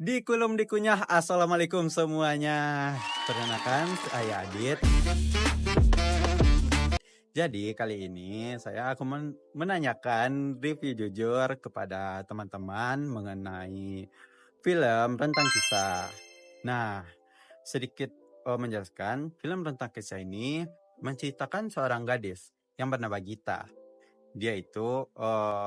Dikulum dikunyah, assalamualaikum semuanya. Perkenalkan, saya Adit. Jadi kali ini saya akan menanyakan review jujur kepada teman-teman mengenai film Rentang Kisah. Nah, sedikit menjelaskan, film Rentang Kisah ini menceritakan seorang gadis yang bernama Gita. Dia itu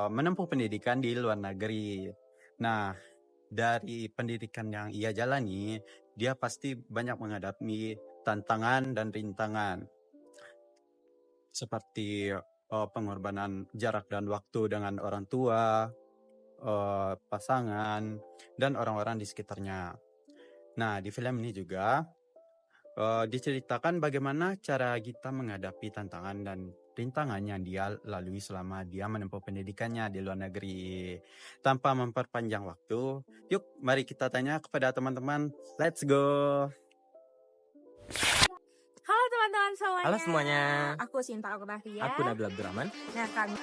menempuh pendidikan di luar negeri. Nah, dari pendidikan yang ia jalani, dia pasti banyak menghadapi tantangan dan rintangan. Seperti pengorbanan jarak dan waktu dengan orang tua, pasangan, dan orang-orang di sekitarnya. Nah, di film ini juga diceritakan bagaimana cara Gita menghadapi tantangan dan rintangan yang dia lalui selama dia menempuh pendidikannya di luar negeri. Tanpa memperpanjang waktu, yuk mari kita tanya kepada teman-teman. Let's go! Halo teman-teman semuanya. Halo semuanya. Aku Sinta Octavia. Aku Nabil Abdurrahman. Nah, kami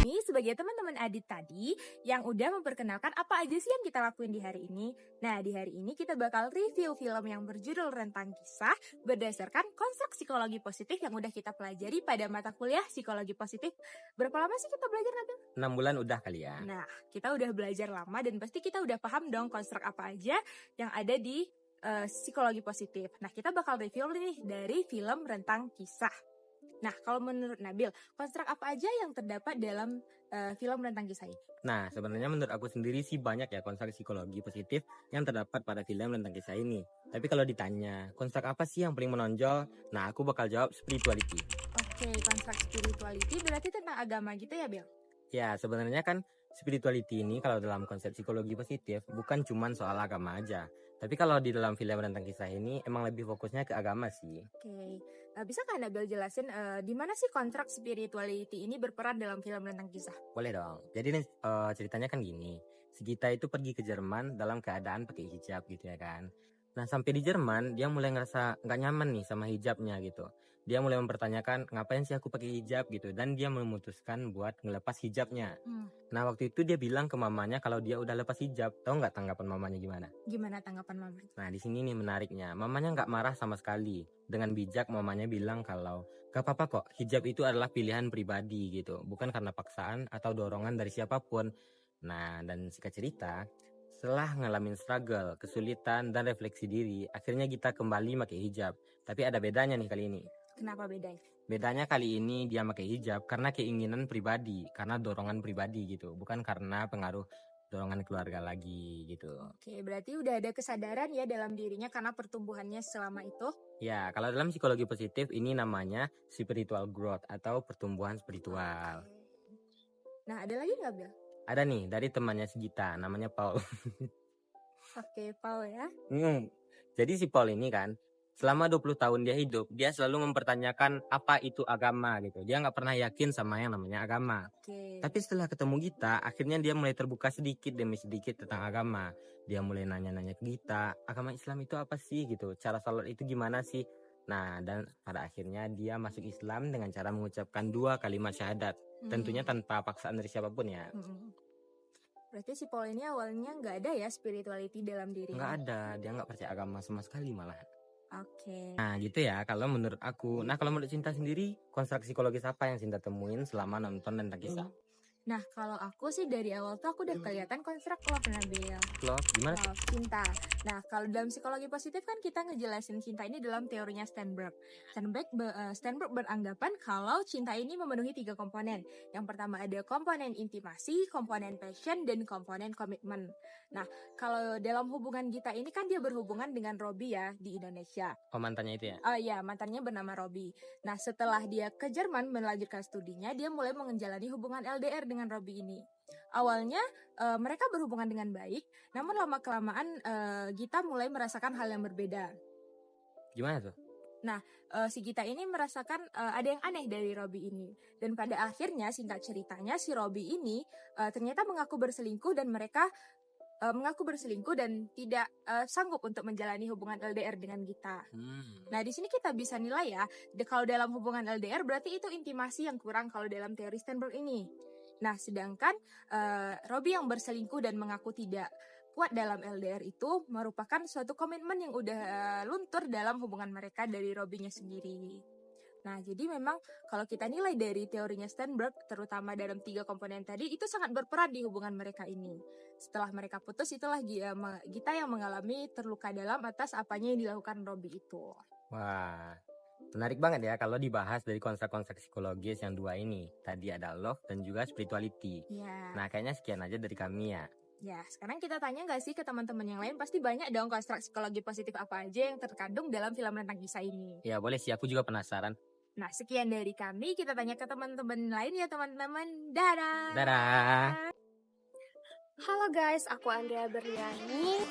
ini sebagai teman-teman Adit tadi yang udah memperkenalkan apa aja sih yang kita lakuin di hari ini. Nah, di hari ini kita bakal review film yang berjudul Rentang Kisah berdasarkan konstruk psikologi positif yang udah kita pelajari pada mata kuliah psikologi positif. Berapa lama sih kita belajar, Nabil? 6 bulan udah kali ya. Nah, kita udah belajar lama dan pasti kita udah paham dong konstruk apa aja yang ada di psikologi positif. Nah, kita bakal review nih dari film Rentang Kisah. Nah, kalau menurut Nabil, konstruk apa aja yang terdapat dalam film Rentang Kisah ini? Nah, sebenarnya menurut aku sendiri sih banyak ya konstruk psikologi positif yang terdapat pada film Rentang Kisah ini. Tapi kalau ditanya, konstruk apa sih yang paling menonjol? Nah, aku bakal jawab spirituality. Oke, konstruk spirituality berarti tentang agama gitu ya, Bil? Ya, sebenarnya kan spirituality ini kalau dalam konsep psikologi positif bukan cuma soal agama aja. Tapi kalau di dalam film Rentang Kisah ini emang lebih fokusnya ke agama sih. Oke, bisa kan Nabil jelasin di mana sih kontrak spirituality ini berperan dalam film Rentang Kisah? Boleh dong. Jadi nih ceritanya kan gini. Si Gita itu pergi ke Jerman dalam keadaan pakai hijab gitu ya kan. Nah sampai di Jerman dia mulai ngerasa nggak nyaman nih sama hijabnya gitu. Dia mulai mempertanyakan ngapain sih aku pakai hijab gitu. Dan dia memutuskan buat ngelepas hijabnya. Nah waktu itu dia bilang ke mamanya kalau dia udah lepas hijab. Tahu nggak tanggapan mamanya gimana? Gimana tanggapan mama? Nah di sini nih menariknya. Mamanya nggak marah sama sekali. Dengan bijak mamanya bilang kalau gak apa-apa kok, hijab itu adalah pilihan pribadi gitu, bukan karena paksaan atau dorongan dari siapapun. Nah, dan singkat cerita, setelah ngalamin struggle, kesulitan, dan refleksi diri, akhirnya kita kembali pakai hijab. Tapi ada bedanya nih kali ini. Kenapa bedanya? Bedanya kali ini dia pakai hijab karena keinginan pribadi, karena dorongan pribadi gitu, bukan karena pengaruh dorongan keluarga lagi gitu. Oke, berarti udah ada kesadaran ya dalam dirinya karena pertumbuhannya selama itu. Ya, kalau dalam psikologi positif ini namanya spiritual growth atau pertumbuhan spiritual. Nah, ada lagi nggak, Bil? Ada nih dari temannya si Gita, namanya Paul. Oke, Paul ya. Jadi si Paul ini kan, selama 20 tahun dia hidup, dia selalu mempertanyakan apa itu agama gitu. Dia nggak pernah yakin sama yang namanya agama. Oke. Tapi setelah ketemu Gita, akhirnya dia mulai terbuka sedikit demi sedikit tentang agama. Dia mulai nanya-nanya ke Gita, agama Islam itu apa sih gitu? Cara salat itu gimana sih? Nah, dan pada akhirnya dia masuk Islam dengan cara mengucapkan 2 kalimat syahadat. Tentunya tanpa paksaan dari siapapun ya. Berarti si Paul ini awalnya nggak ada ya spirituality dalam dirinya? Nggak ada, dia nggak percaya agama sama sekali malah. Oke. Nah gitu ya kalau menurut aku. Nah kalau menurut Cinta sendiri, konstruk psikologis apa yang Cinta temuin selama nonton Rentang Kisah? Nah, kalau aku sih dari awal tuh aku udah kelihatan konstruk love, Nabil. Love gimana? Love, cinta. Nah, kalau dalam psikologi positif kan kita ngejelasin cinta ini dalam teorinya Sternberg. Sternberg beranggapan kalau cinta ini memenuhi 3 komponen. Yang pertama ada komponen intimasi, komponen passion, dan komponen komitmen. Nah, kalau dalam hubungan kita ini kan dia berhubungan dengan Robi ya di Indonesia. Oh mantannya itu ya? Oh iya, mantannya bernama Robi. Nah, setelah dia ke Jerman melanjutkan studinya, dia mulai menjalani hubungan LDR dengan Robi ini. Awalnya mereka berhubungan dengan baik, namun lama-kelamaan Gita mulai merasakan hal yang berbeda. Gimana tuh? Nah, si Gita ini merasakan ada yang aneh dari Robi ini. Dan pada akhirnya, singkat ceritanya, si Robi ini ternyata mengaku berselingkuh dan mereka tidak sanggup untuk menjalani hubungan LDR dengan Gita. Nah, di sini kita bisa nilai ya, kalau dalam hubungan LDR berarti itu intimasi yang kurang kalau dalam teori Sternberg ini. Nah, sedangkan Robby yang berselingkuh dan mengaku tidak kuat dalam LDR itu merupakan suatu komitmen yang udah luntur dalam hubungan mereka dari Robby-nya sendiri. Nah, jadi memang kalau kita nilai dari teorinya Sternberg, terutama dalam 3 komponen tadi, itu sangat berperan di hubungan mereka ini. Setelah mereka putus, itulah Gita yang mengalami terluka dalam atas apanya yang dilakukan Robby itu. Wah, menarik banget ya kalau dibahas dari konsep-konsep psikologis yang dua ini. Tadi ada love dan juga spirituality. Ya. Nah, kayaknya sekian aja dari kami ya. Ya, sekarang kita tanya nggak sih ke teman-teman yang lain? Pasti banyak dong konstruk psikologi positif apa aja yang terkandung dalam film Rentang Kisah ini. Ya boleh sih, aku juga penasaran. Nah, sekian dari kami. Kita tanya ke teman-teman lain ya, teman-teman. Dadah! Dadah! Halo guys, aku Andrea Berliani.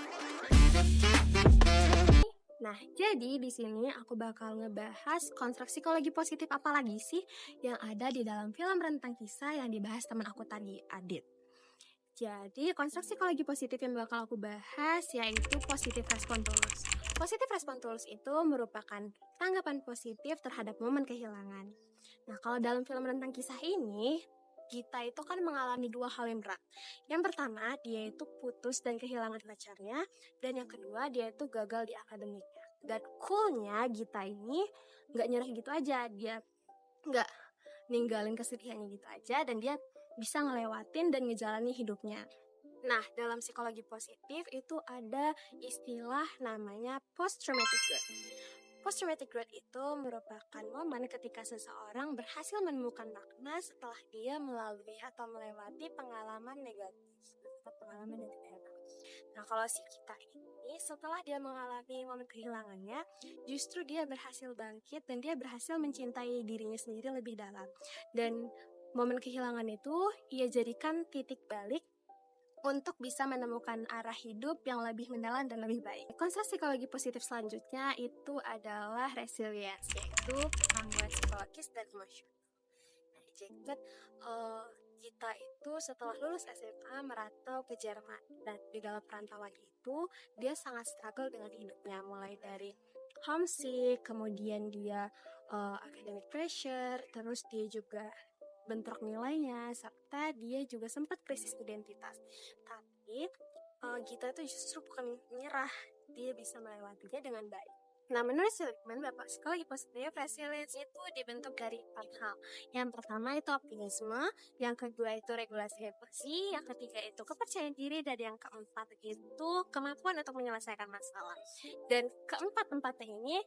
Nah, jadi di sini aku bakal ngebahas konstruk psikologi positif apa lagi sih yang ada di dalam film Rentang Kisah yang dibahas teman aku tadi, Adit. Jadi, konstruk psikologi positif yang bakal aku bahas yaitu positive response tools. Positive response tools itu merupakan tanggapan positif terhadap momen kehilangan. Nah, kalau dalam film Rentang Kisah ini, Gita itu kan mengalami 2 hal yang berat. Yang pertama, dia itu putus dan kehilangan pacarnya. Dan yang kedua, dia itu gagal di akademiknya. Dan coolnya Gita ini gak nyerah gitu aja. Dia gak ninggalin kesedihannya gitu aja. Dan dia bisa ngelewatin dan ngejalani hidupnya. Nah, dalam psikologi positif itu ada istilah namanya post-traumatic growth. Post-traumatic growth itu merupakan momen ketika seseorang berhasil menemukan makna setelah dia melalui atau melewati pengalaman negatif atau pengalaman yang tidak enak. Nah, kalau si Gita ini setelah dia mengalami momen kehilangannya, justru dia berhasil bangkit dan dia berhasil mencintai dirinya sendiri lebih dalam. Dan momen kehilangan itu ia jadikan titik balik untuk bisa menemukan arah hidup yang lebih mendalam dan lebih baik. Konsep psikologi positif selanjutnya itu adalah resilience, yaitu kemampuan psikologis dan emosional. Nah, jadi Gita itu setelah lulus SMA merantau ke Jerman, dan di dalam perantauan itu dia sangat struggle dengan hidupnya, mulai dari homesick, kemudian dia academic pressure, terus dia juga bentrok nilainya, serta dia juga sempat krisis identitas. Tapi Gita itu justru bukan menyerah, dia bisa melewatinya dengan baik. Nah, menurut Seligman, Bapak Psikologi Positif, resilience itu dibentuk dari 4 hal. Yang pertama itu optimisme, yang kedua itu regulasi emosi, yang ketiga itu kepercayaan diri, dan yang keempat itu kemampuan untuk menyelesaikan masalah. Dan keempat-empatnya ini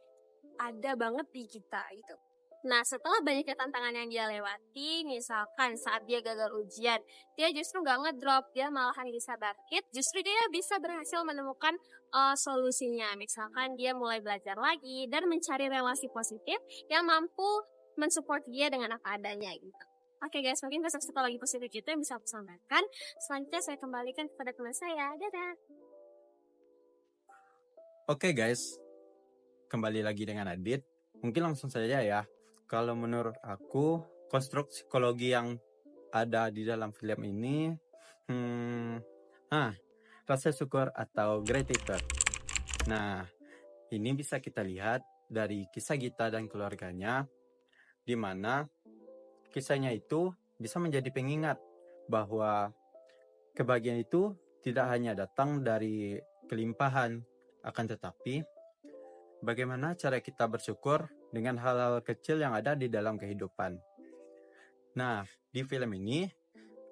ada banget di Gita gitu. Nah, setelah banyaknya tantangan yang dia lewati, misalkan saat dia gagal ujian, dia justru gak ngedrop, dia malahan bisa bangkit, justru dia bisa berhasil menemukan solusinya. Misalkan dia mulai belajar lagi dan mencari relasi positif yang mampu mensupport dia dengan apa adanya gitu. Oke guys, mungkin konsep psikologi positif itu yang bisa aku sampaikan. Selanjutnya saya kembalikan kepada teman saya. Dadah! Oke guys, kembali lagi dengan Adit. Mungkin langsung saja ya. Kalau menurut aku, konstruk psikologi yang ada di dalam film ini, rasa syukur atau gratitude. Nah, ini bisa kita lihat dari kisah Gita dan keluarganya, di mana kisahnya itu bisa menjadi pengingat bahwa kebahagiaan itu tidak hanya datang dari kelimpahan, akan tetapi bagaimana cara kita bersyukur dengan hal-hal kecil yang ada di dalam kehidupan. Nah, di film ini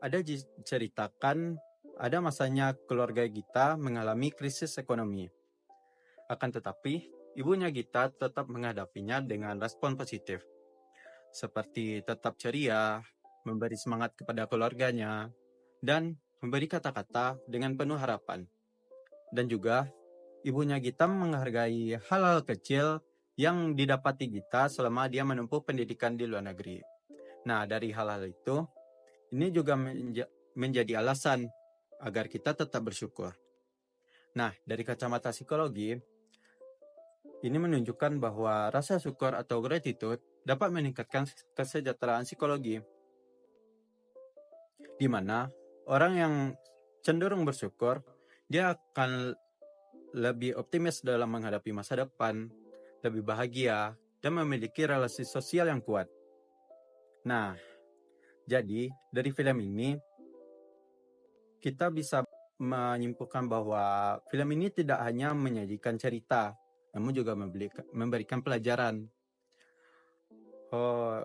ada diceritakan ada masanya keluarga Gita mengalami krisis ekonomi. Akan tetapi, ibunya Gita tetap menghadapinya dengan respon positif. Seperti tetap ceria, memberi semangat kepada keluarganya, dan memberi kata-kata dengan penuh harapan. Dan juga, ibunya Gita menghargai hal-hal kecil yang didapati Gita selama dia menempuh pendidikan di luar negeri. Nah, dari hal-hal itu, ini juga menjadi alasan agar kita tetap bersyukur. Nah, dari kacamata psikologi, ini menunjukkan bahwa rasa syukur atau gratitude dapat meningkatkan kesejahteraan psikologi, di mana orang yang cenderung bersyukur, dia akan lebih optimis dalam menghadapi masa depan, lebih bahagia, dan memiliki relasi sosial yang kuat. Nah, Jadi dari film ini kita bisa menyimpulkan bahwa film ini tidak hanya menyajikan cerita, namun juga memberikan pelajaran. Oh,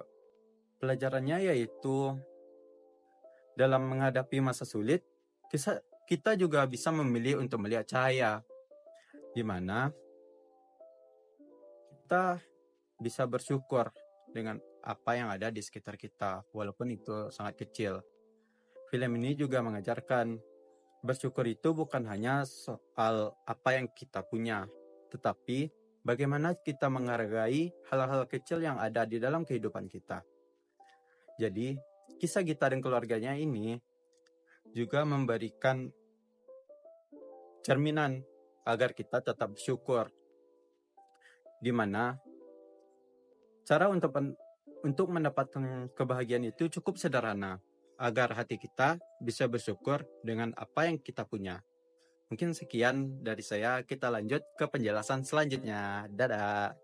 pelajarannya yaitu dalam menghadapi masa sulit, kita juga bisa memilih untuk melihat cahaya, di mana kita bisa bersyukur dengan apa yang ada di sekitar kita, walaupun itu sangat kecil. Film ini juga mengajarkan bersyukur itu bukan hanya soal apa yang kita punya, tetapi bagaimana kita menghargai hal-hal kecil yang ada di dalam kehidupan kita. Jadi, kisah Gita dan keluarganya ini juga memberikan cerminan agar kita tetap bersyukur, di mana cara untuk mendapatkan kebahagiaan itu cukup sederhana, agar hati kita bisa bersyukur dengan apa yang kita punya. Mungkin sekian dari saya, kita lanjut ke penjelasan selanjutnya. Dadah.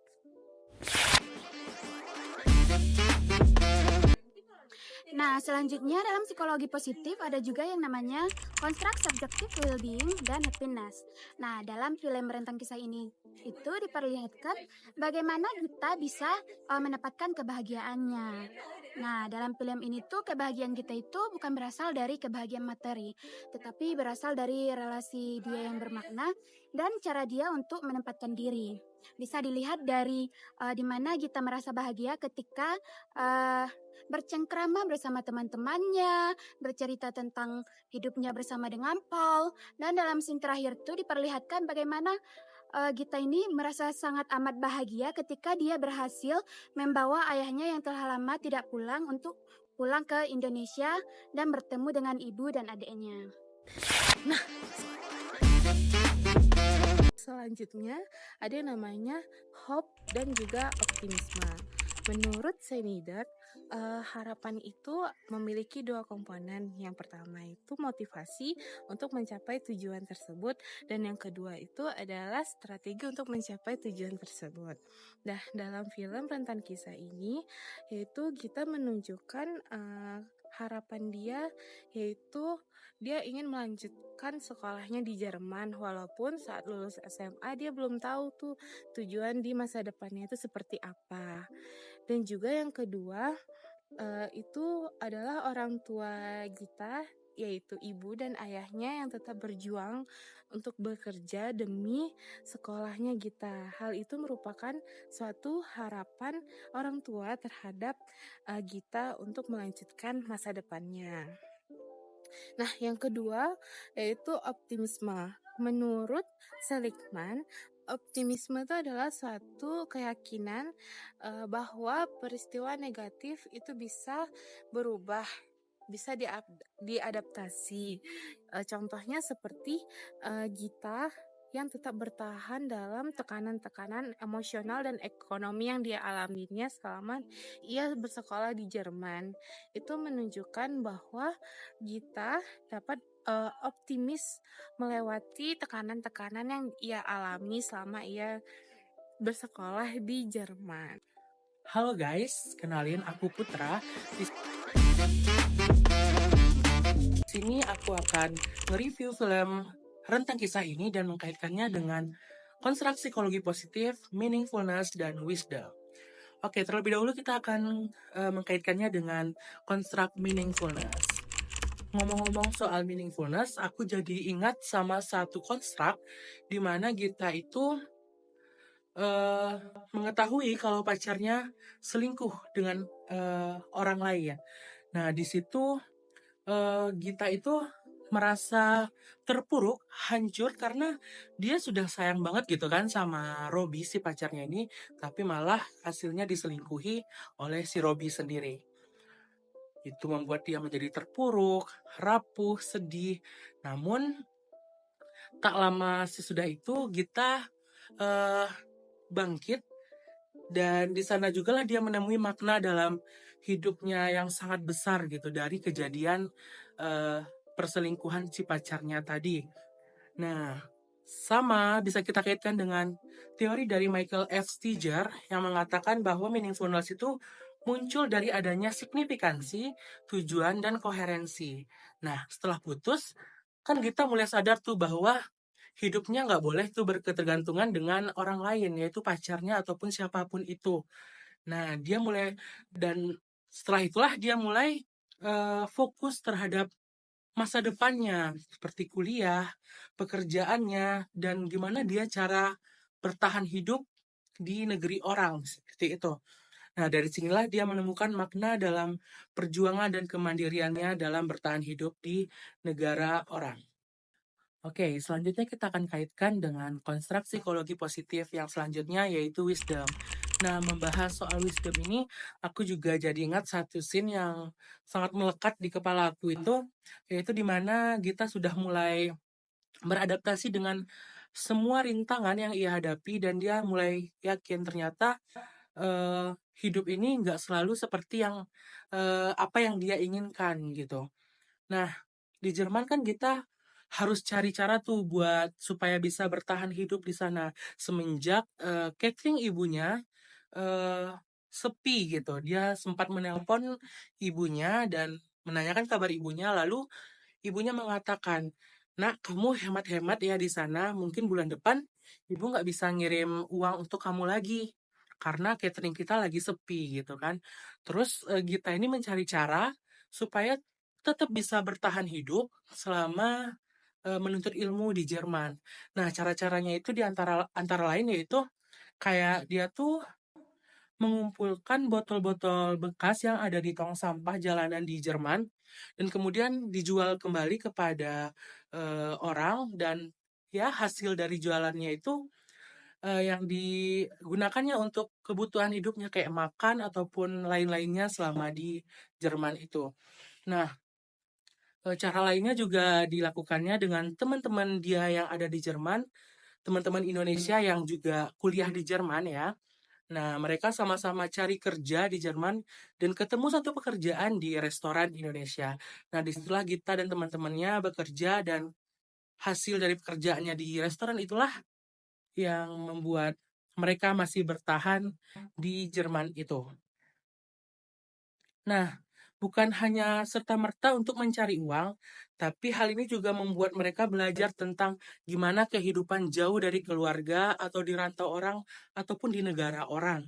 Nah, selanjutnya dalam psikologi positif ada juga yang namanya konstruk subjective well-being dan happiness. Nah, dalam film Rentang Kisah ini itu diperlihatkan bagaimana kita bisa mendapatkan kebahagiaannya. Nah, dalam film ini tuh kebahagiaan kita itu bukan berasal dari kebahagiaan materi, tetapi berasal dari relasi dia yang bermakna dan cara dia untuk menempatkan diri. Bisa dilihat dari di mana kita merasa bahagia ketika bercengkrama bersama teman-temannya, bercerita tentang hidupnya bersama dengan Paul, dan dalam scene terakhir itu diperlihatkan bagaimana Gita ini merasa sangat amat bahagia ketika dia berhasil membawa ayahnya yang telah lama tidak pulang untuk pulang ke Indonesia dan bertemu dengan ibu dan adiknya. Selanjutnya ada yang namanya hope dan juga optimisme. Menurut Senidat, harapan itu memiliki dua komponen. Yang pertama itu motivasi untuk mencapai tujuan tersebut, dan yang kedua itu adalah strategi untuk mencapai tujuan tersebut. Nah, dalam film Rentan Kisah ini, yaitu kita menunjukkan harapan dia, yaitu dia ingin melanjutkan sekolahnya di Jerman, walaupun saat lulus SMA dia belum tahu tuh tujuan di masa depannya itu seperti apa. Dan juga yang kedua itu adalah orang tua Gita, yaitu ibu dan ayahnya yang tetap berjuang untuk bekerja demi sekolahnya Gita. Hal itu merupakan suatu harapan orang tua terhadap Gita untuk melanjutkan masa depannya. Nah, yang kedua yaitu optimisme. Menurut Seligman, optimisme itu adalah suatu keyakinan bahwa peristiwa negatif itu bisa berubah, bisa diadaptasi. Contohnya seperti Gita yang tetap bertahan dalam tekanan-tekanan emosional dan ekonomi yang dia alaminya selama ia bersekolah di Jerman. Itu menunjukkan bahwa Gita dapat optimis melewati tekanan-tekanan yang ia alami selama ia bersekolah di Jerman. Halo guys, kenalin aku Putra. Di sini aku akan nge-review film Rentang Kisah ini dan mengkaitkannya dengan konstruk psikologi positif, meaningfulness, dan wisdom. Oke, terlebih dahulu kita akan mengkaitkannya dengan konstruk meaningfulness. Ngomong-ngomong soal meaningfulness, aku jadi ingat sama satu konstruk di mana Gita itu mengetahui kalau pacarnya selingkuh dengan orang lain. Nah, di situ Gita itu merasa terpuruk, hancur karena dia sudah sayang banget gitu kan sama Robby si pacarnya ini, tapi malah hasilnya diselingkuhi oleh si Robby sendiri. Itu membuat dia menjadi terpuruk, rapuh, sedih. Namun tak lama sesudah itu Gita bangkit, dan di sana juga lah dia menemui makna dalam hidupnya yang sangat besar gitu dari kejadian perselingkuhan si pacarnya tadi. Nah, sama bisa kita kaitkan dengan teori dari Michael F. Steger yang mengatakan bahwa meaningfulness itu muncul dari adanya signifikansi, tujuan, dan koherensi. Nah, setelah putus, kan kita mulai sadar tuh bahwa hidupnya nggak boleh tuh berketergantungan dengan orang lain, yaitu pacarnya ataupun siapapun itu. Nah, dia mulai dan setelah itulah dia mulai fokus terhadap masa depannya, seperti kuliah, pekerjaannya, dan gimana dia cara bertahan hidup di negeri orang, seperti itu. Nah, dari sinilah dia menemukan makna dalam perjuangan dan kemandiriannya dalam bertahan hidup di negara orang. Oke, selanjutnya kita akan kaitkan dengan konstruk psikologi positif yang selanjutnya yaitu wisdom. Nah, membahas soal wisdom ini, aku juga jadi ingat satu scene yang sangat melekat di kepala aku itu, yaitu di mana Gita sudah mulai beradaptasi dengan semua rintangan yang ia hadapi dan dia mulai yakin ternyata hidup ini nggak selalu seperti yang apa yang dia inginkan gitu. Nah, di Jerman kan kita harus cari cara tuh buat supaya bisa bertahan hidup di sana semenjak catering ibunya sepi gitu. Dia sempat menelpon ibunya dan menanyakan kabar ibunya, lalu ibunya mengatakan, "Nak, kamu hemat-hemat ya di sana. Mungkin bulan depan ibu nggak bisa ngirim uang untuk kamu lagi karena catering kita lagi sepi," gitu kan. Terus Gita ini mencari cara supaya tetap bisa bertahan hidup selama menuntut ilmu di Jerman. Nah, cara-caranya itu di antara lain yaitu kayak dia tuh mengumpulkan botol-botol bekas yang ada di tong sampah jalanan di Jerman dan kemudian dijual kembali kepada orang dan ya hasil dari jualannya itu yang digunakannya untuk kebutuhan hidupnya kayak makan ataupun lain-lainnya selama di Jerman itu. Nah, cara lainnya juga dilakukannya dengan teman-teman dia yang ada di Jerman, teman-teman Indonesia yang juga kuliah di Jerman ya. Nah, mereka sama-sama cari kerja di Jerman dan ketemu satu pekerjaan di restoran Indonesia. Nah, disitulah Gita dan teman-temannya bekerja dan hasil dari pekerjaannya di restoran itulah yang membuat mereka masih bertahan di Jerman itu. Nah, bukan hanya serta-merta untuk mencari uang, tapi hal ini juga membuat mereka belajar tentang gimana kehidupan jauh dari keluarga atau di rantau orang ataupun di negara orang.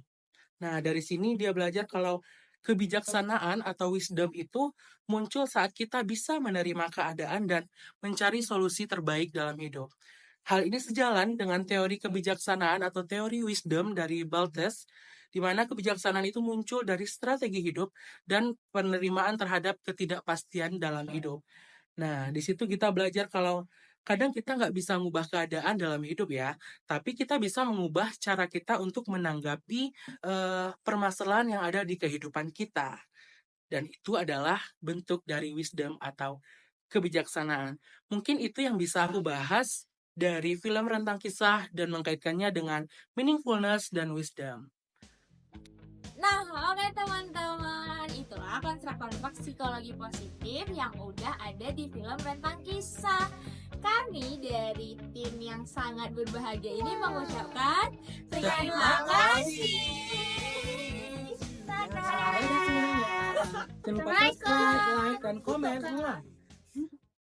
Nah, dari sini dia belajar kalau kebijaksanaan atau wisdom itu muncul saat kita bisa menerima keadaan dan mencari solusi terbaik dalam hidup. Hal ini sejalan dengan teori kebijaksanaan atau teori wisdom dari Baltes, di mana kebijaksanaan itu muncul dari strategi hidup dan penerimaan terhadap ketidakpastian dalam hidup. Nah, di situ kita belajar kalau kadang kita nggak bisa mengubah keadaan dalam hidup ya, tapi kita bisa mengubah cara kita untuk menanggapi permasalahan yang ada di kehidupan kita. Dan itu adalah bentuk dari wisdom atau kebijaksanaan. Mungkin itu yang bisa aku bahas dari film Rentang Kisah dan mengkaitkannya dengan meaningfulness dan wisdom. Nah, oke teman-teman, itulah konstruk-konstruk psikologi positif yang udah ada di film Rentang Kisah. Kami dari tim yang sangat berbahagia ini mengucapkan terima kasih. Jangan lupa subscribe, like, dan komen.